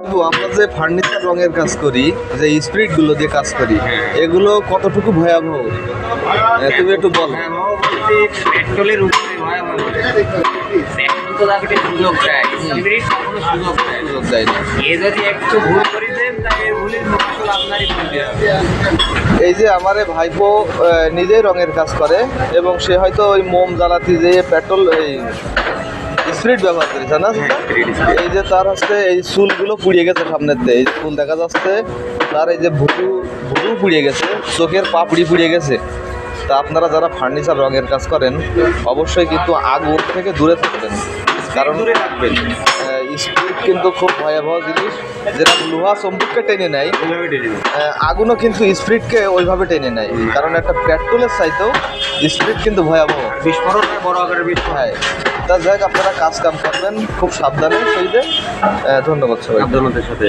আমরা যে ফার্নিচার রঙের কাজ করি, যে স্পিরিট গুলো দিয়ে কাজ করি, এগুলো কতটুকু ভয়াবহ তুমি একটু বলো। পেট্রোলের উপরে ভয়াবহ। পেট্রোল তো তাকে সুযোগ দেয়, স্পিরিট কখনো সুযোগ দেয় সুযোগ দেয় না। এ যদি একটু ভুল করে দেন তাহলে ভুলের মকসুদ আপনারই ভুলতে হবে। এই যে আমার এ ভাইপো নিজেই রঙের কাজ করে এবং সে হয়তো ওই মোম জ্বালাতে যে পেট্রোল এই স্পিরিট ব্যবহার করেছে না। এই যে তার হচ্ছে এই চুলগুলো পুড়িয়ে গেছে সামনের দিয়ে, এই চুল দেখা যাচ্ছে তার, এই যে ভুরু পুড়িয়ে গেছে, চোখের পাপড়ি পুড়িয়ে গেছে। তা আপনারা যারা ফার্নিচার রঙের কাজ করেন অবশ্যই কিন্তু আগুন থেকে দূরে থাকবেন, কারণ স্পিরিট কিন্তু খুব ভয়াবহ জিনিস, যেটা লোহা চম্বুককে টেনে নেয়, আগুনও কিন্তু স্পিরিটকে ওইভাবে টেনে নেয়। কারণ একটা পেট্রোলের চাইতেও স্পিরিট কিন্তু ভয়াবহ, বিস্ফোরণ বড় আকারের বিস্ফোরণ। হ্যাঁ। তা যাই হোক, আপনারা কাজ কাম করবেন খুব সাবধানে, সেই যে ধন্যবাদ সবাই। সাবধানতার সাথে